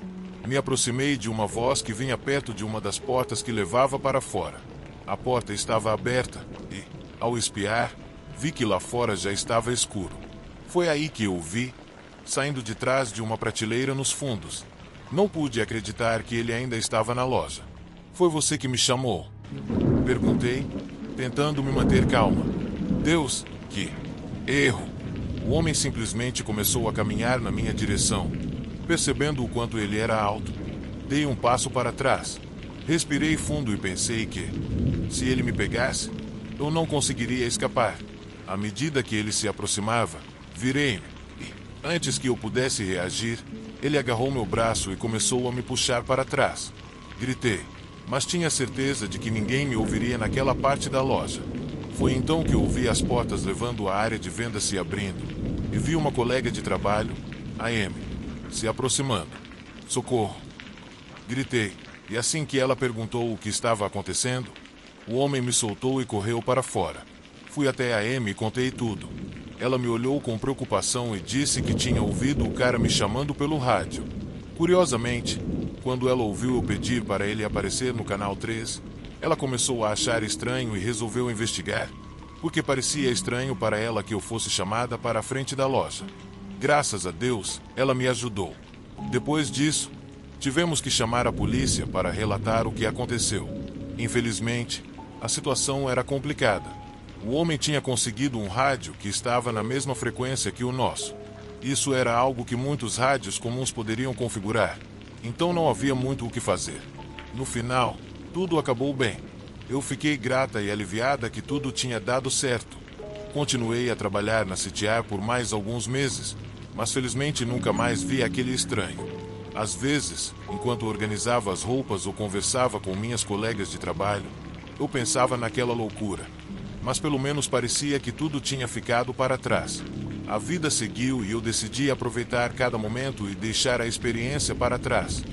Me aproximei de uma voz que vinha perto de uma das portas que levava para fora. A porta estava aberta e, ao espiar, vi que lá fora já estava escuro. Foi aí que eu o vi, saindo de trás de uma prateleira nos fundos. Não pude acreditar que ele ainda estava na loja. Foi você que me chamou? Perguntei, tentando me manter calma. Deus, que erro! O homem simplesmente começou a caminhar na minha direção. Percebendo o quanto ele era alto, dei um passo para trás. Respirei fundo e pensei que, se ele me pegasse, eu não conseguiria escapar. À medida que ele se aproximava, virei-me e, antes que eu pudesse reagir, ele agarrou meu braço e começou a me puxar para trás. Gritei, mas tinha certeza de que ninguém me ouviria naquela parte da loja. Foi então que ouvi as portas levando à área de venda se abrindo e vi uma colega de trabalho, a Amy, se aproximando. Socorro! Gritei, e assim que ela perguntou o que estava acontecendo, o homem me soltou e correu para fora. Fui até a Amy e contei tudo. Ela me olhou com preocupação e disse que tinha ouvido o cara me chamando pelo rádio. Curiosamente, quando ela ouviu eu pedir para ele aparecer no canal 3, ela começou a achar estranho e resolveu investigar, porque parecia estranho para ela que eu fosse chamada para a frente da loja. Graças a Deus, ela me ajudou. Depois disso, tivemos que chamar a polícia para relatar o que aconteceu. Infelizmente, a situação era complicada. O homem tinha conseguido um rádio que estava na mesma frequência que o nosso. Isso era algo que muitos rádios comuns poderiam configurar, então não havia muito o que fazer. No final, tudo acabou bem. Eu fiquei grata e aliviada que tudo tinha dado certo. Continuei a trabalhar na CTR por mais alguns meses, mas felizmente nunca mais vi aquele estranho. Às vezes, enquanto organizava as roupas ou conversava com minhas colegas de trabalho, eu pensava naquela loucura. Mas pelo menos parecia que tudo tinha ficado para trás. A vida seguiu e eu decidi aproveitar cada momento e deixar a experiência para trás.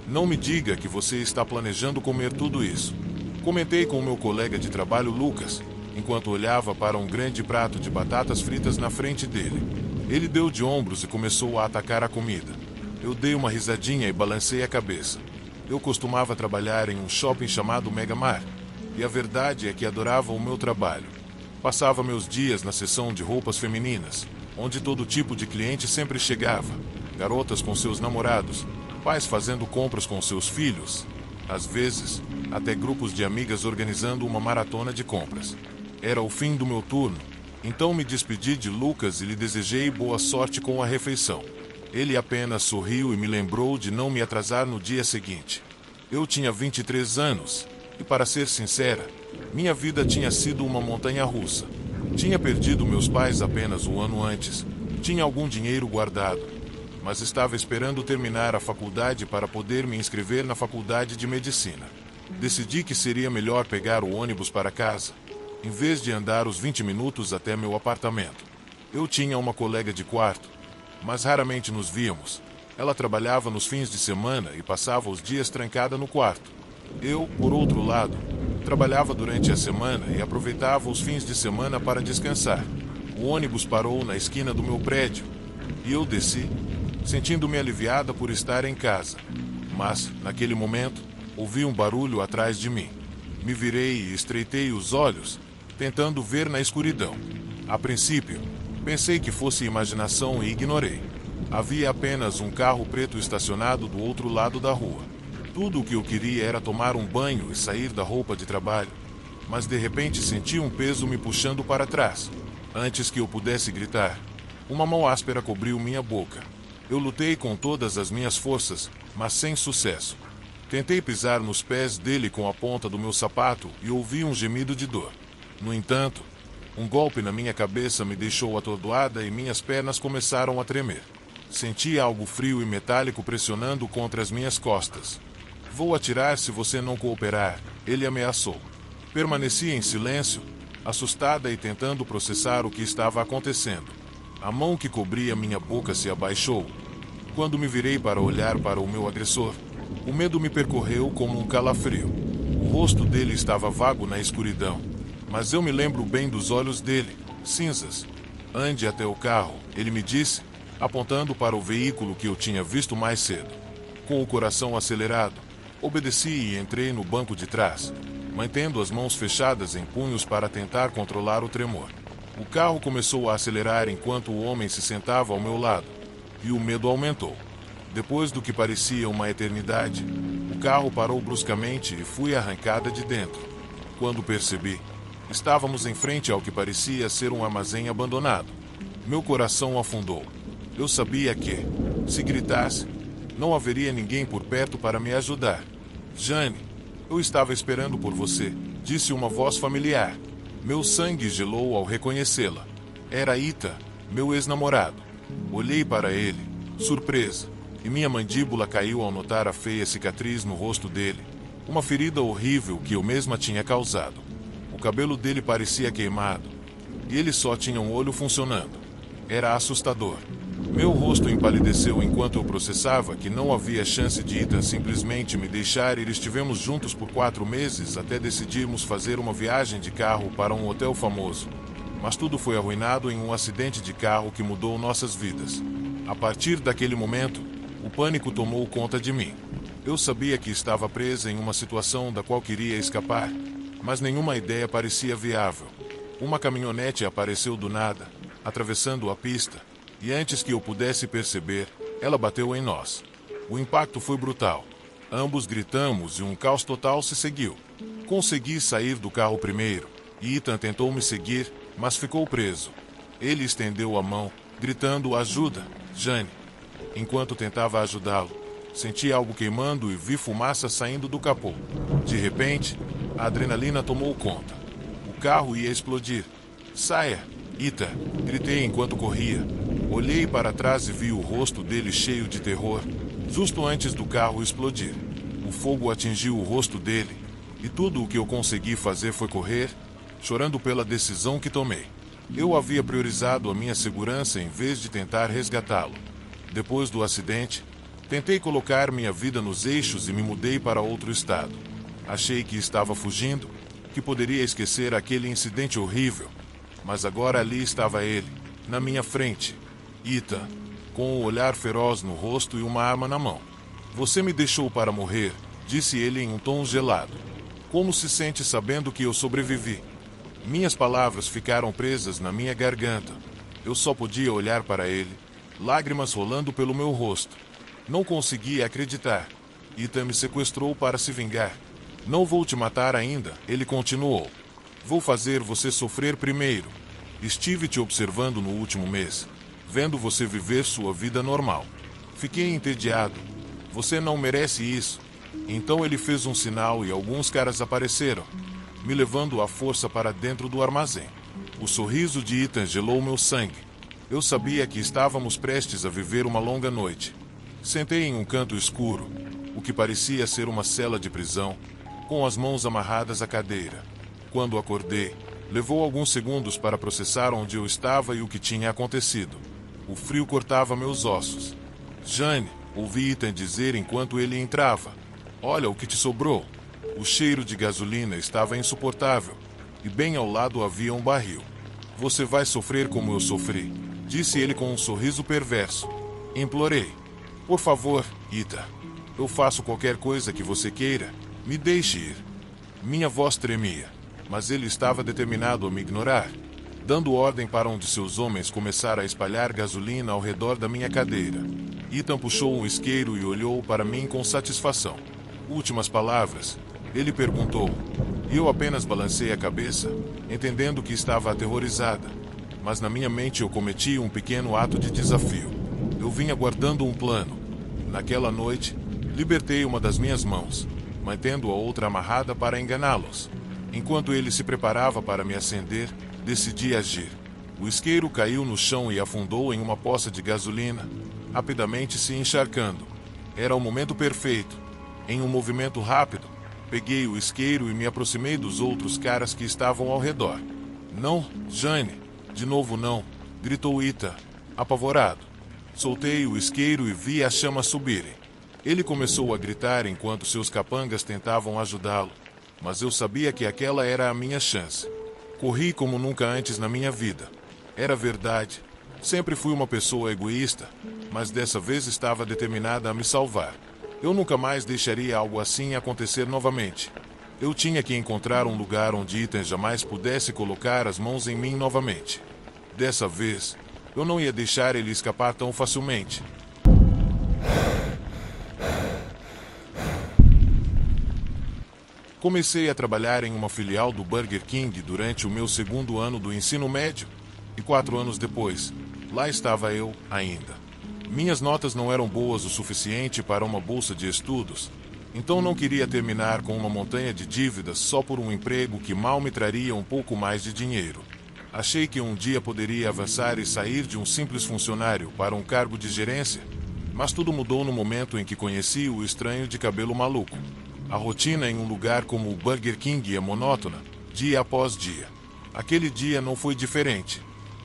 Não me diga que você está planejando comer tudo isso. Comentei com o meu colega de trabalho Lucas, enquanto olhava para um grande prato de batatas fritas na frente dele. Ele deu de ombros e começou a atacar a comida. Eu dei uma risadinha e balancei a cabeça. Eu costumava trabalhar em um shopping chamado Megamar, e a verdade é que adorava o meu trabalho. Passava meus dias na seção de roupas femininas, onde todo tipo de cliente sempre chegava. Garotas com seus namorados, pais fazendo compras com seus filhos, às vezes, até grupos de amigas organizando uma maratona de compras. Era o fim do meu turno, então me despedi de Lucas e lhe desejei boa sorte com a refeição. Ele apenas sorriu e me lembrou de não me atrasar no dia seguinte. Eu tinha 23 anos, e para ser sincera, minha vida tinha sido uma montanha-russa. Tinha perdido meus pais apenas um ano antes, tinha algum dinheiro guardado, mas estava esperando terminar a faculdade para poder me inscrever na faculdade de medicina. Decidi que seria melhor pegar o ônibus para casa, em vez de andar os 20 minutos até meu apartamento. Eu tinha uma colega de quarto, mas raramente nos víamos. Ela trabalhava nos fins de semana e passava os dias trancada no quarto. Eu, por outro lado, trabalhava durante a semana e aproveitava os fins de semana para descansar. O ônibus parou na esquina do meu prédio e eu desci, sentindo-me aliviada por estar em casa. Mas, naquele momento, ouvi um barulho atrás de mim. Me virei e estreitei os olhos tentando ver na escuridão. A princípio, pensei que fosse imaginação e ignorei. Havia apenas um carro preto estacionado do outro lado da rua. Tudo o que eu queria era tomar um banho e sair da roupa de trabalho. Mas de repente senti um peso me puxando para trás. Antes que eu pudesse gritar, uma mão áspera cobriu minha boca. Eu lutei com todas as minhas forças, mas sem sucesso. Tentei pisar nos pés dele com a ponta do meu sapato e ouvi um gemido de dor. No entanto, um golpe na minha cabeça me deixou atordoada e minhas pernas começaram a tremer. Senti algo frio e metálico pressionando contra as minhas costas. "Vou atirar se você não cooperar", ele ameaçou. Permaneci em silêncio, assustada e tentando processar o que estava acontecendo. A mão que cobria minha boca se abaixou. Quando me virei para olhar para o meu agressor, o medo me percorreu como um calafrio. O rosto dele estava vago na escuridão, mas eu me lembro bem dos olhos dele, cinzas. "Ande até o carro", ele me disse, apontando para o veículo que eu tinha visto mais cedo. Com o coração acelerado, obedeci e entrei no banco de trás, mantendo as mãos fechadas em punhos para tentar controlar o tremor. O carro começou a acelerar enquanto o homem se sentava ao meu lado, e o medo aumentou. Depois do que parecia uma eternidade, o carro parou bruscamente e fui arrancada de dentro. Quando percebi, estávamos em frente ao que parecia ser um armazém abandonado. Meu coração afundou. Eu sabia que, se gritasse, não haveria ninguém por perto para me ajudar. "Jane, eu estava esperando por você", disse uma voz familiar. Meu sangue gelou ao reconhecê-la. Era Ethan, meu ex-namorado. Olhei para ele, surpresa, e minha mandíbula caiu ao notar a feia cicatriz no rosto dele, uma ferida horrível que eu mesma tinha causado. O cabelo dele parecia queimado, e ele só tinha um olho funcionando. Era assustador. Meu rosto empalideceu enquanto eu processava que não havia chance de Ethan simplesmente me deixar ir. Estivemos juntos por 4 meses até decidirmos fazer uma viagem de carro para um hotel famoso. Mas tudo foi arruinado em um acidente de carro que mudou nossas vidas. A partir daquele momento, o pânico tomou conta de mim. Eu sabia que estava presa em uma situação da qual queria escapar, mas nenhuma ideia parecia viável. Uma caminhonete apareceu do nada, atravessando a pista, e antes que eu pudesse perceber, ela bateu em nós. O impacto foi brutal. Ambos gritamos e um caos total se seguiu. Consegui sair do carro primeiro, e Ethan tentou me seguir, mas ficou preso. Ele estendeu a mão, gritando "Ajuda, Jane". Enquanto tentava ajudá-lo, senti algo queimando e vi fumaça saindo do capô. De repente, a adrenalina tomou conta. O carro ia explodir. "Saia, Ethan", gritei enquanto corria. Olhei para trás e vi o rosto dele cheio de terror, justo antes do carro explodir. O fogo atingiu o rosto dele, e tudo o que eu consegui fazer foi correr, chorando pela decisão que tomei. Eu havia priorizado a minha segurança em vez de tentar resgatá-lo. Depois do acidente, tentei colocar minha vida nos eixos e me mudei para outro estado. Achei que estava fugindo, que poderia esquecer aquele incidente horrível, mas agora ali estava ele, na minha frente. Ethan, com um olhar feroz no rosto e uma arma na mão. "Você me deixou para morrer", disse ele em um tom gelado. "Como se sente sabendo que eu sobrevivi?" Minhas palavras ficaram presas na minha garganta. Eu só podia olhar para ele, lágrimas rolando pelo meu rosto. Não conseguia acreditar. Ethan me sequestrou para se vingar. "Não vou te matar ainda", ele continuou. "Vou fazer você sofrer primeiro. Estive te observando no último mês, vendo você viver sua vida normal. Fiquei entediado. Você não merece isso." Então ele fez um sinal e alguns caras apareceram, me levando à força para dentro do armazém. O sorriso de Ethan gelou meu sangue. Eu sabia que estávamos prestes a viver uma longa noite. Sentei em um canto escuro, o que parecia ser uma cela de prisão, com as mãos amarradas à cadeira. Quando acordei, levou alguns segundos para processar onde eu estava e o que tinha acontecido. O frio cortava meus ossos. "Jane", ouvi Ethan dizer enquanto ele entrava. "Olha o que te sobrou." O cheiro de gasolina estava insuportável, e bem ao lado havia um barril. "Você vai sofrer como eu sofri", disse ele com um sorriso perverso. Implorei. "Por favor, Ethan. Eu faço qualquer coisa que você queira. Me deixe ir." Minha voz tremia. mas ele estava determinado a me ignorar, dando ordem para um de seus homens começar a espalhar gasolina ao redor da minha cadeira. Ethan puxou um isqueiro e olhou para mim com satisfação. Últimas palavras, ele perguntou, e eu apenas balancei a cabeça, entendendo que estava aterrorizada. Mas na minha mente eu cometi um pequeno ato de desafio. Eu vinha guardando um plano. Naquela noite, libertei uma das minhas mãos, mantendo a outra amarrada para enganá-los. Enquanto ele se preparava para me acender, decidi agir. O isqueiro caiu no chão e afundou em uma poça de gasolina, rapidamente se encharcando. Era o momento perfeito. Em um movimento rápido, peguei o isqueiro e me aproximei dos outros caras que estavam ao redor. Não, Jane. De novo não, gritou Ethan, apavorado. Soltei o isqueiro e vi as chamas subirem. Ele começou a gritar enquanto seus capangas tentavam ajudá-lo, mas eu sabia que aquela era a minha chance. Corri como nunca antes na minha vida. Era verdade. Sempre fui uma pessoa egoísta, mas dessa vez estava determinada a me salvar. Eu nunca mais deixaria algo assim acontecer novamente. Eu tinha que encontrar um lugar onde Ethan jamais pudesse colocar as mãos em mim novamente. Dessa vez, eu não ia deixar ele escapar tão facilmente. Comecei a trabalhar em uma filial do Burger King durante o meu segundo ano do ensino médio, e 4 anos depois, lá estava eu ainda. Minhas notas não eram boas o suficiente para uma bolsa de estudos, então não queria terminar com uma montanha de dívidas só por um emprego que mal me traria um pouco mais de dinheiro. Achei que um dia poderia avançar e sair de um simples funcionário para um cargo de gerência, mas tudo mudou no momento em que conheci o estranho de cabelo maluco. A rotina em um lugar como o Burger King é monótona, dia após dia. Aquele dia não foi diferente.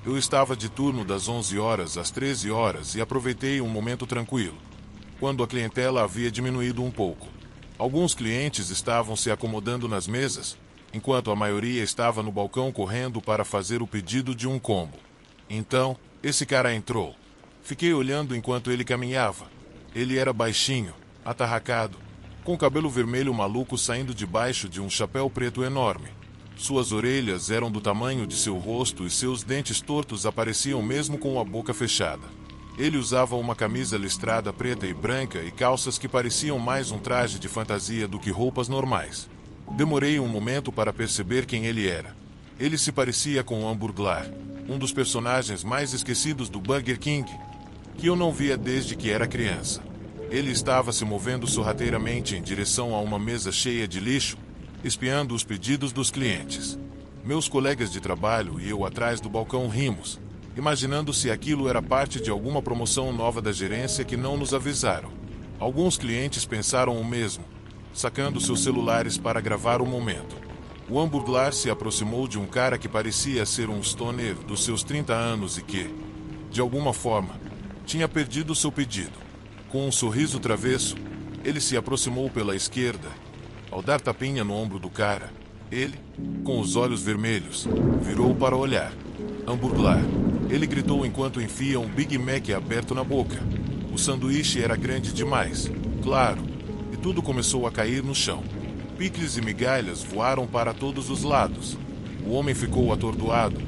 Eu estava de turno das 11 horas às 13 horas e aproveitei um momento tranquilo, quando a clientela havia diminuído um pouco. Alguns clientes estavam se acomodando nas mesas, enquanto a maioria estava no balcão correndo para fazer o pedido de um combo. Então, esse cara entrou. Fiquei olhando enquanto ele caminhava. Ele era baixinho, atarracado, com cabelo vermelho maluco saindo debaixo de um chapéu preto enorme. Suas orelhas eram do tamanho de seu rosto e seus dentes tortos apareciam mesmo com a boca fechada. Ele usava uma camisa listrada preta e branca e calças que pareciam mais um traje de fantasia do que roupas normais. Demorei um momento para perceber quem ele era. Ele se parecia com o Hamburglar, um dos personagens mais esquecidos do Burger King, que eu não via desde que era criança. Ele estava se movendo sorrateiramente em direção a uma mesa cheia de lixo, espiando os pedidos dos clientes. Meus colegas de trabalho e eu atrás do balcão rimos, imaginando se aquilo era parte de alguma promoção nova da gerência que não nos avisaram. Alguns clientes pensaram o mesmo, sacando seus celulares para gravar o momento. O Hamburglar se aproximou de um cara que parecia ser um stoner dos seus 30 anos e que, de alguma forma, tinha perdido seu pedido. Com um sorriso travesso, ele se aproximou pela esquerda. Ao dar tapinha no ombro do cara, ele, com os olhos vermelhos, virou para olhar. Hamburglar, ele gritou enquanto enfia um Big Mac aberto na boca. O sanduíche era grande demais, claro, e tudo começou a cair no chão. Picles e migalhas voaram para todos os lados. O homem ficou atordoado,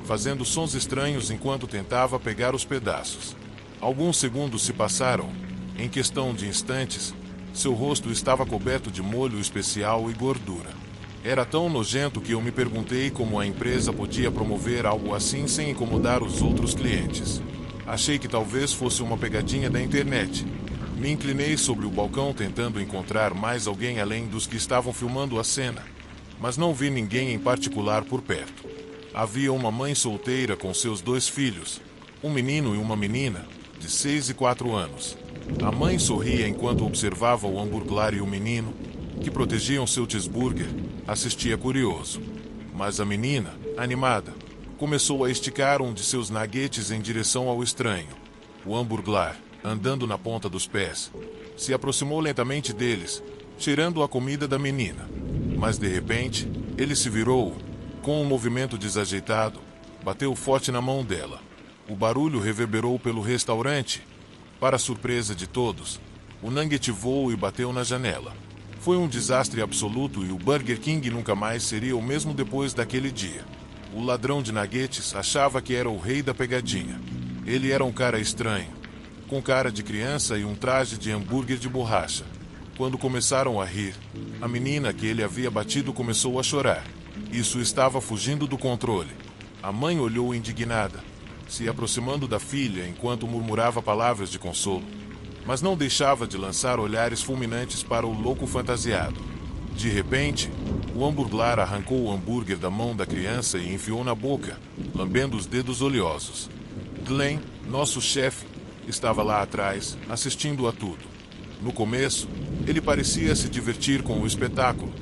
fazendo sons estranhos enquanto tentava pegar os pedaços. Alguns segundos se passaram. Em questão de instantes, seu rosto estava coberto de molho especial e gordura. Era tão nojento que eu me perguntei como a empresa podia promover algo assim sem incomodar os outros clientes. Achei que talvez fosse uma pegadinha da internet. Me inclinei sobre o balcão tentando encontrar mais alguém além dos que estavam filmando a cena, mas não vi ninguém em particular por perto. Havia uma mãe solteira com seus 2 filhos, um menino e uma menina, de 6 e 4 anos. A mãe sorria enquanto observava o Hamburglar e o menino, que protegiam seu cheeseburger, assistia curioso. Mas a menina, animada, começou a esticar um de seus nuggets em direção ao estranho. O Hamburglar, andando na ponta dos pés, se aproximou lentamente deles, cheirando a comida da menina. Mas de repente, ele se virou, com um movimento desajeitado, bateu forte na mão dela. O barulho reverberou pelo restaurante. Para surpresa de todos, o nugget voou e bateu na janela. Foi um desastre absoluto e o Burger King nunca mais seria o mesmo depois daquele dia. O ladrão de nuggets achava que era o rei da pegadinha. Ele era um cara estranho, com cara de criança e um traje de hambúrguer de borracha. Quando começaram a rir, a menina que ele havia batido começou a chorar. Isso estava fugindo do controle. A mãe olhou indignada, se aproximando da filha enquanto murmurava palavras de consolo, mas não deixava de lançar olhares fulminantes para o louco fantasiado. De repente, o hambúrguer arrancou o hambúrguer da mão da criança e enfiou na boca, lambendo os dedos oleosos. Glenn, nosso chefe, estava lá atrás, assistindo a tudo. No começo, ele parecia se divertir com o espetáculo,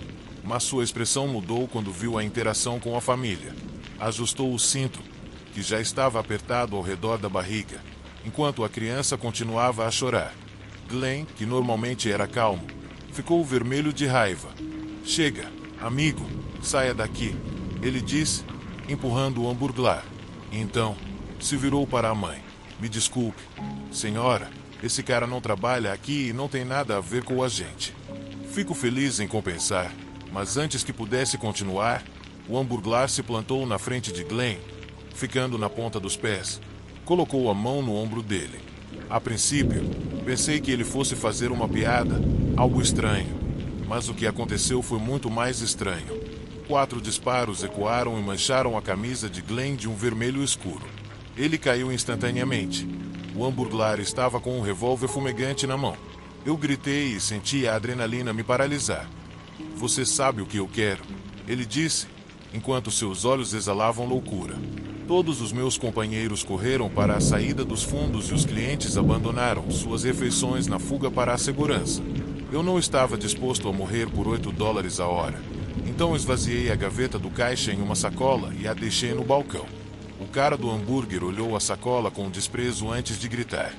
mas sua expressão mudou quando viu a interação com a família. Ajustou o cinto, que já estava apertado ao redor da barriga, enquanto a criança continuava a chorar. Glenn, que normalmente era calmo, ficou vermelho de raiva. "Chega, amigo, saia daqui", ele disse, empurrando o hambúrguer. Então, se virou para a mãe. "Me desculpe, senhora, esse cara não trabalha aqui e não tem nada a ver com a gente. Fico feliz em compensar", mas antes que pudesse continuar, o hambúrguer se plantou na frente de Glenn, ficando na ponta dos pés. Colocou a mão no ombro dele. A princípio, pensei que ele fosse fazer uma piada, algo estranho. Mas o que aconteceu foi muito mais estranho. 4 disparos ecoaram e mancharam a camisa de Glenn de um vermelho escuro. Ele caiu instantaneamente. O hambúrguer estava com um revólver fumegante na mão. Eu gritei e senti a adrenalina me paralisar. "Você sabe o que eu quero", ele disse, enquanto seus olhos exalavam loucura. Todos os meus companheiros correram para a saída dos fundos e os clientes abandonaram suas refeições na fuga para a segurança. Eu não estava disposto a morrer por $8 a hora. Então esvaziei a gaveta do caixa em uma sacola e a deixei no balcão. O cara do hambúrguer olhou a sacola com desprezo antes de gritar: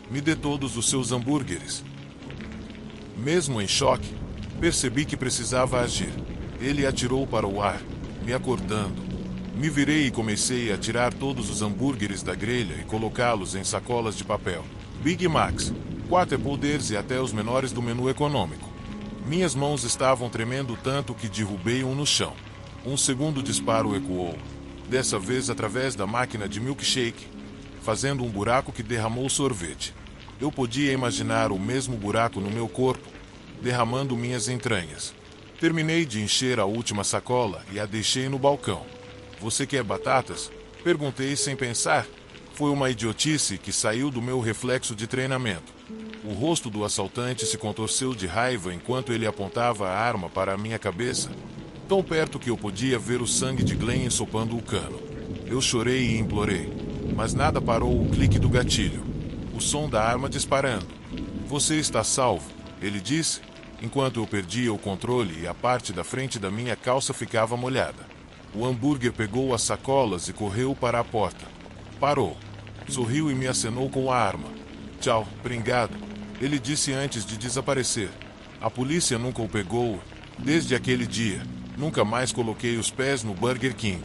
"Me dê todos os seus hambúrgueres." Mesmo em choque, percebi que precisava agir. Ele atirou para o ar, me acordando. Me virei e comecei a tirar todos os hambúrgueres da grelha e colocá-los em sacolas de papel. Big Macs, Quarterpounders e até os menores do menu econômico. Minhas mãos estavam tremendo tanto que derrubei um no chão. Um segundo disparo ecoou, dessa vez através da máquina de milkshake, fazendo um buraco que derramou sorvete. Eu podia imaginar o mesmo buraco no meu corpo, derramando minhas entranhas. Terminei de encher a última sacola e a deixei no balcão. "Você quer batatas?", perguntei sem pensar. Foi uma idiotice que saiu do meu reflexo de treinamento. O rosto do assaltante se contorceu de raiva enquanto ele apontava a arma para a minha cabeça, tão perto que eu podia ver o sangue de Glenn ensopando o cano. Eu chorei e implorei, mas nada parou o clique do gatilho. O som da arma disparando. "Você está salvo", ele disse, enquanto eu perdia o controle e a parte da frente da minha calça ficava molhada. O hambúrguer pegou as sacolas e correu para a porta. Parou. Sorriu e me acenou com a arma. "Tchau, obrigado", ele disse antes de desaparecer. A polícia nunca o pegou. Desde aquele dia, nunca mais coloquei os pés no Burger King.